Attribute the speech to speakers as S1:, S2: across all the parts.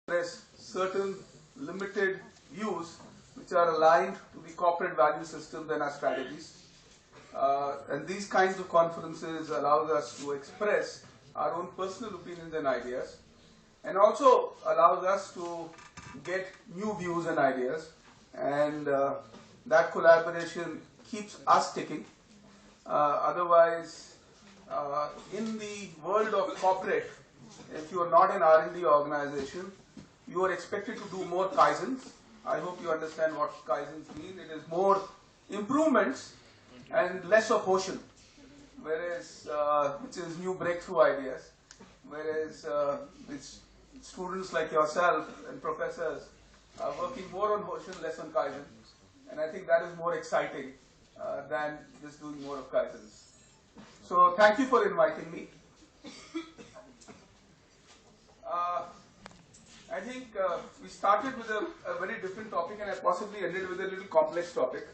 S1: express certain limited views which are aligned to the corporate value systems and our strategies. And these kinds of conferences allow us to express our own personal opinions and ideas, and also allows us to get new views and ideas, and that collaboration keeps us ticking. Otherwise, in the world of corporate, if you are not an R&D organization, you are expected to do more Kaizens. I hope you understand what Kaizens mean. It is more improvements and less of Hoshin, whereas which is new breakthrough ideas, whereas students like yourself and professors are working more on Hoshin, less on Kaizen, and I think that is more exciting than just doing more of Kaizens. So thank you for inviting me. I think we started with a very different topic, and I possibly ended with a little complex topic,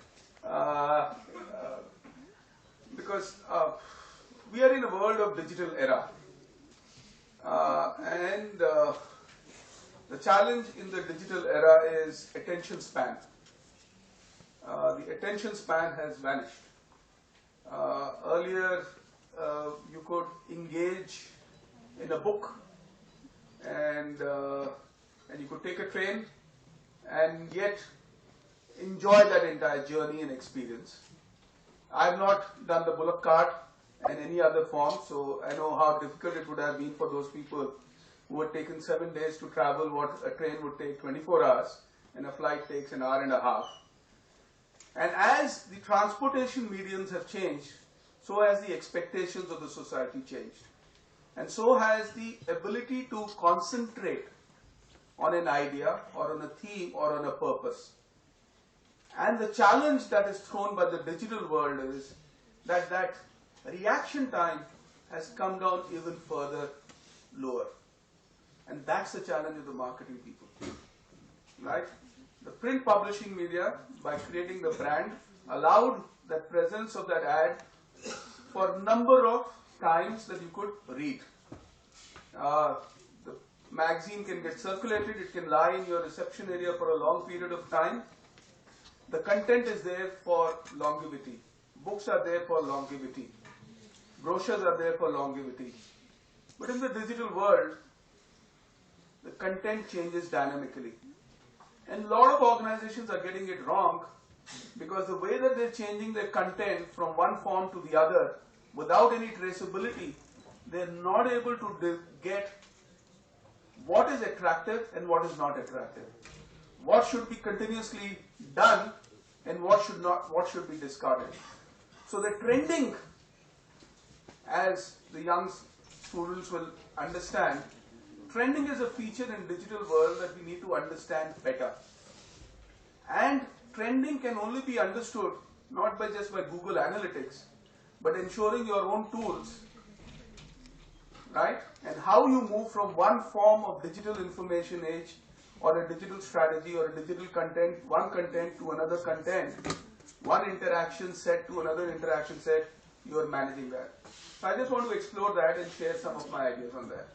S1: because we are in a world of digital era, and the challenge in the digital era is attention span. The attention span has vanished. Earlier, you could engage in a book, and you could take a train and yet enjoy that entire journey and experience. I have not done the bullock cart and any other form, so I know how difficult it would have been for those people who had taken 7 days to travel what a train would take 24 hours and a flight takes an hour and a half. And as the transportation mediums have changed, so has the expectations of the society changed. And so has the ability to concentrate on an idea or on a theme or on a purpose. And the challenge that is thrown by the digital world is that that reaction time has come down even further lower. And that's the challenge of the marketing people, right? The print publishing media, by creating the brand, allowed the presence of that ad for a number of times that you could read. The magazine can get circulated, it can lie in your reception area for a long period of time. The content is there for longevity. Books are there for longevity. Brochures are there for longevity. But in the digital world, the content changes dynamically. And a lot of organizations are getting it wrong, because the way that they're changing their content from one form to the other without any traceability, they're not able to get what is attractive and what is not attractive, what should be continuously done and what should be discarded. So the trending, as the young students will understand, trending is a feature in digital world that we need to understand better. And trending can only be understood not by just by Google Analytics, but ensuring your own tools, right? And how you move from one form of digital information age or a digital strategy or a digital content, one content to another content, one interaction set to another interaction set, you are managing that. So I just want to explore that and share some of my ideas on that.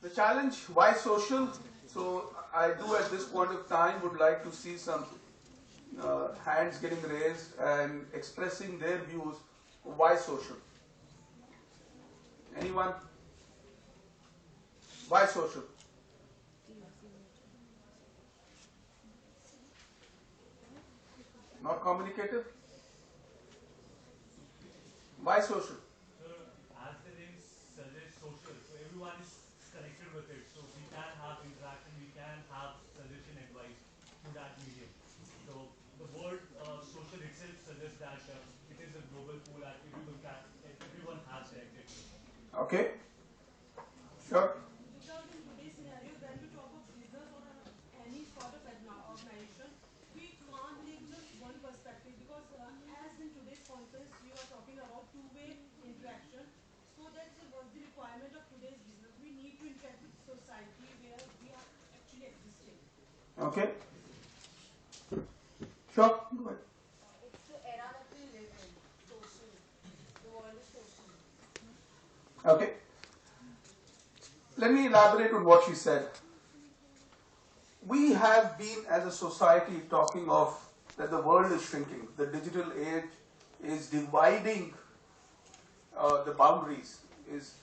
S1: The challenge, why social? So I do at this point of time would like to see some hands getting raised and expressing their views. Why social? Anyone? Why social? Not communicative? Why social?
S2: As the name suggests, social, so everyone is connected with it. So we can have interaction, we can have suggestion advice through that medium. So the word social itself suggests that it is a global pool and everyone has connected.
S1: Okay. Sure.
S3: Because in today's scenario, when we talk of business or any sort of organization, we can't take just one perspective, because as in today's conference, you are talking about two-way interaction. So that's the requirement of today's business. We need to interact with society where we are actually existing.
S1: Okay. Sure. Go ahead.
S3: It's the era that we live in, social. The world is social.
S1: Okay. let me elaborate on what she said. We have been, as a society, talking of that the world is shrinking. The digital age is dividing the boundaries, is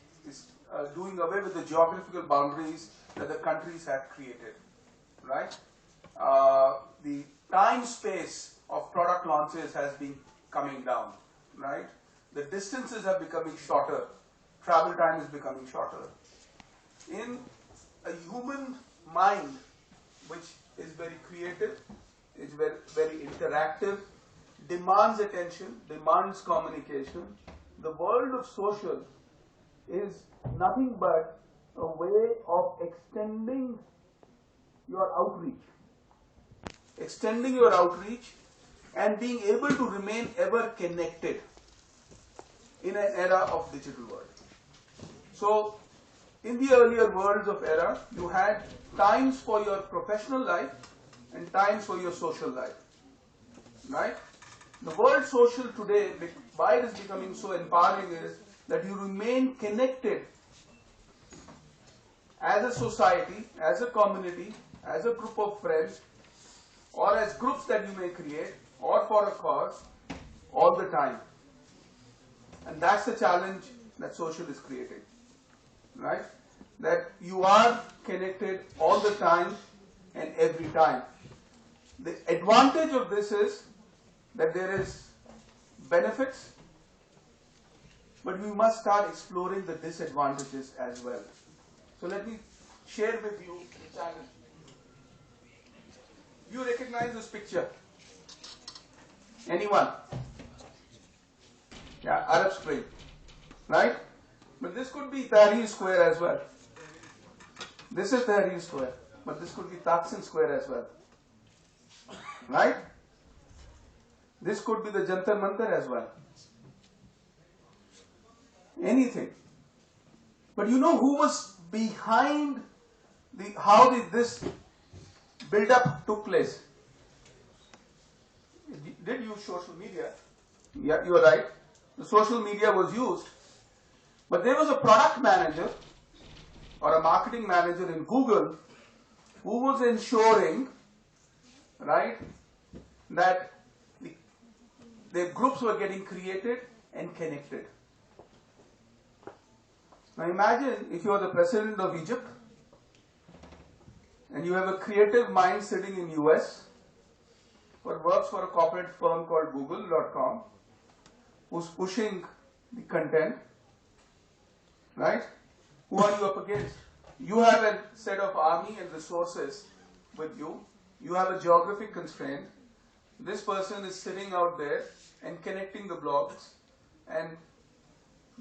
S1: doing away with the geographical boundaries that the countries have created, right? The time space of product launches has been coming down, right? The distances are becoming shorter. Travel time is becoming shorter. In a human mind, which is very creative, is very, very interactive, demands attention, demands communication, the world of social is nothing but a way of extending your outreach. Extending your outreach and being able to remain ever connected in an era of digital world. So, in the earlier worlds of era, you had times for your professional life and times for your social life, right? The world social today, why it is becoming so empowering is that you remain connected as a society, as a community, as a group of friends, or as groups that you may create, or for a cause, all the time. And that's the challenge that social is creating, right? That you are connected all the time and every time. The advantage of this is that there is benefits, but we must start exploring the disadvantages as well. So let me share with you the challenge. You recognize this picture? Anyone? Yeah, Arab Spring, right? But this could be Tahrir Square as well. This is Tahrir Square, but this could be Taksim Square as well, right? This could be the Jantar Mantar as well. Anything. But you know who was behind how this build-up took place? Did use social media. Yeah, you are right. The social media was used. But there was a product manager or a marketing manager in Google who was ensuring, right, that the groups were getting created and connected. Now imagine if you are the president of Egypt and you have a creative mind sitting in US who works for a corporate firm called Google.com who's pushing the content, right? Who are you up against? You have a set of army and resources with you. You have a geographic constraint. This person is sitting out there and connecting the blogs and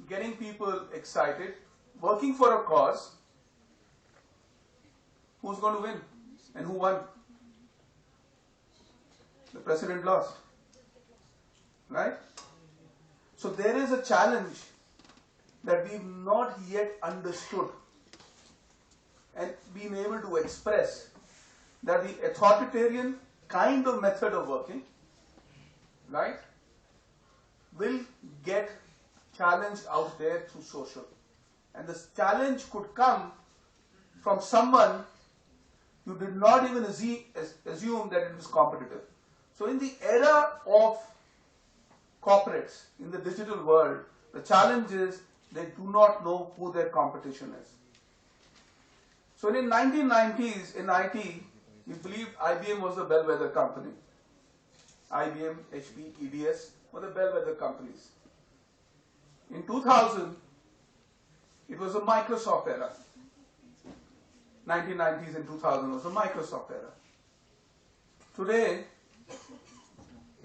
S1: getting people excited, working for a cause. Who's going to win? And who won? The president lost. Right? So there is a challenge that we've not yet understood and been able to express, that the authoritarian kind of method of working, right, will get challenged out there through social. And this challenge could come from someone you did not even assume that it was competitive. So in the era of corporates, in the digital world, the challenge is they do not know who their competition is. So in the 1990s, in IT, we believed IBM was the bellwether company. IBM, HP, EDS were the bellwether companies. In 2000, it was a Microsoft era. 1990s and 2000 was a Microsoft era. Today,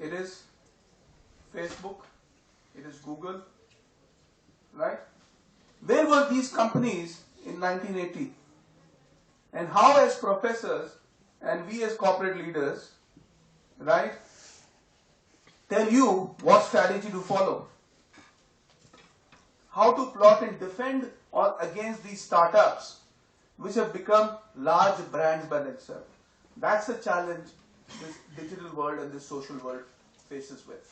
S1: it is Facebook, it is Google, right? Where were these companies in 1980? And how, as professors and we as corporate leaders, right, tell you what strategy to follow? How to plot and defend against these startups which have become large brands by themselves. That's the challenge this digital world and this social world faces with.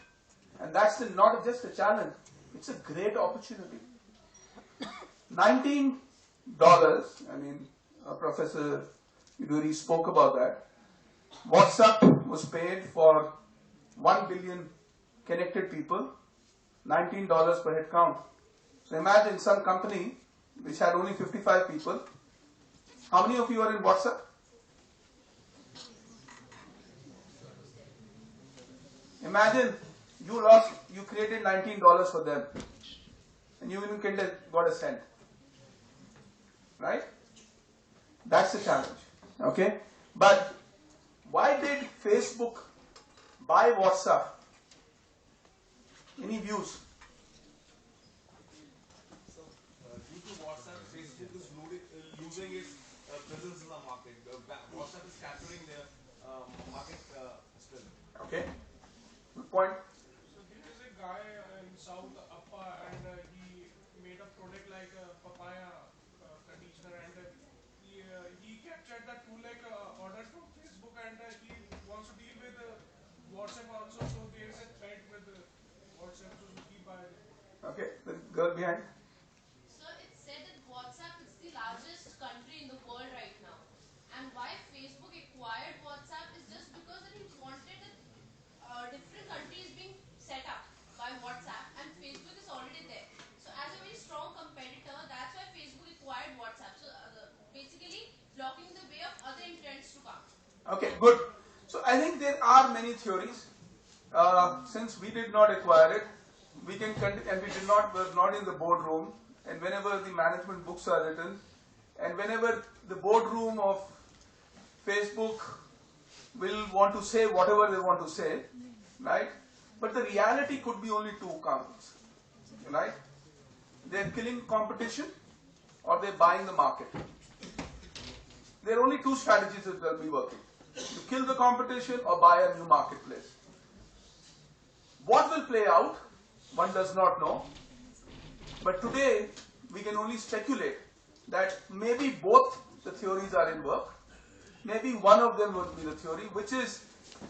S1: And that's not just a challenge, it's a great opportunity. dollars. I mean, Professor Iduri spoke about that. WhatsApp was paid for 1 billion connected people, $19 per head count. So imagine some company which had only 55 people. How many of you are in WhatsApp? Imagine you created $19 for them and you even got a cent. Right? That's the challenge. Okay? But why did Facebook buy WhatsApp? Any views?
S4: So, due to WhatsApp, Facebook is losing its presence in the market. WhatsApp is capturing their market still.
S1: Okay? Good point.
S5: So there is a guy in South Appa and he made a product like a papaya conditioner and he captured that 2 lakh orders from Facebook and he wants to deal with WhatsApp also. So there is a threat with WhatsApp. So he buy the product.
S1: Okay, the girl behind.
S6: Sir, it's said that WhatsApp is the largest country in the world right now. And why Facebook acquired WhatsApp is just because that he wanted a different country is being set up by WhatsApp and Facebook is already there. So as a very strong competitor, that's why Facebook acquired WhatsApp. So basically blocking the way of other intents to come.
S1: Okay, good. So I think there are many theories. Since we did not acquire it, we can and we were not in the boardroom. And whenever the management books are written, and whenever the boardroom of Facebook will want to say whatever they want to say, right? But the reality could be only two counts, right? They're killing competition or they're buying the market. There are only two strategies that will be working. To kill the competition or buy a new marketplace. What will play out, one does not know. But today, we can only speculate that maybe both the theories are in work. Maybe one of them would be the theory, which is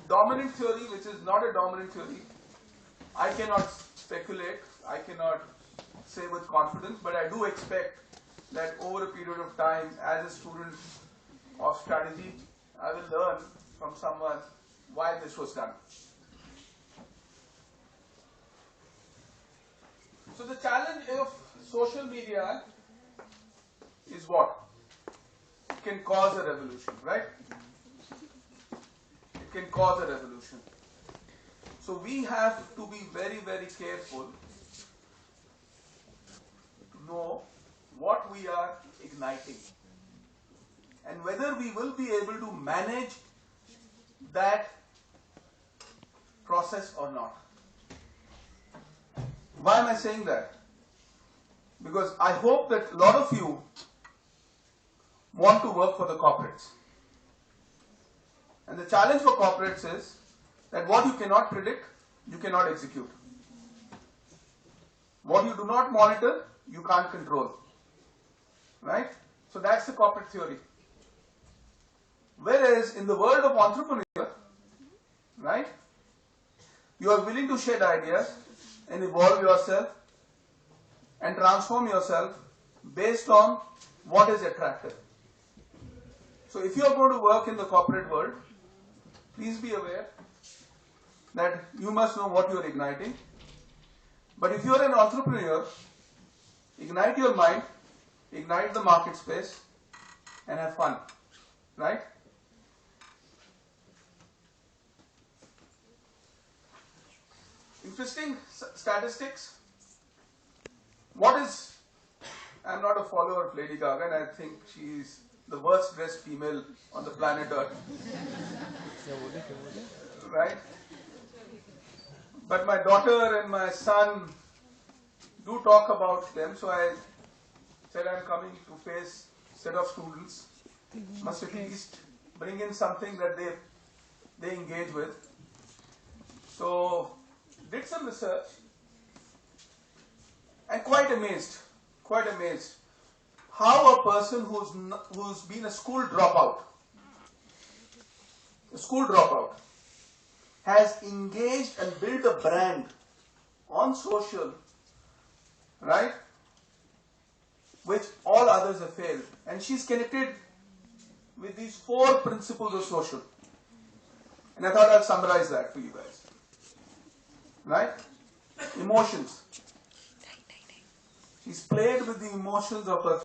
S1: dominant theory, which is not a dominant theory. I cannot speculate, I cannot say with confidence, but I do expect that over a period of time, as a student of strategy, I will learn from someone why this was done. So the challenge of social media is what? It can cause a revolution, right? It can cause a revolution. So we have to be very, very careful to know what we are igniting and whether we will be able to manage that process or not. Why am I saying that? Because I hope that a lot of you want to work for the corporates. And the challenge for corporates is that what you cannot predict, you cannot execute. What you do not monitor, you can't control. Right? So that's the corporate theory. Whereas in the world of entrepreneur, right, you are willing to shed ideas and evolve yourself and transform yourself based on what is attractive. So if you are going to work in the corporate world, please be aware that you must know what you are igniting. But if you are an entrepreneur, ignite your mind, ignite the market space, and have fun. Right? Interesting statistics. What is, I'm not a follower of Lady Gaga and I think she's the worst dressed female on the planet Earth. Right? But my daughter and my son do talk about them, so I said I'm coming to face a set of students. Must at least bring in something that they engage with. So, did some research and quite amazed how a person who's been a school dropout has engaged and built a brand on social, right, which all others others have failed. And she's connected with these 4 principles of social. And I thought I'll summarize that for you guys. Right? Emotions. She's played with the emotions of her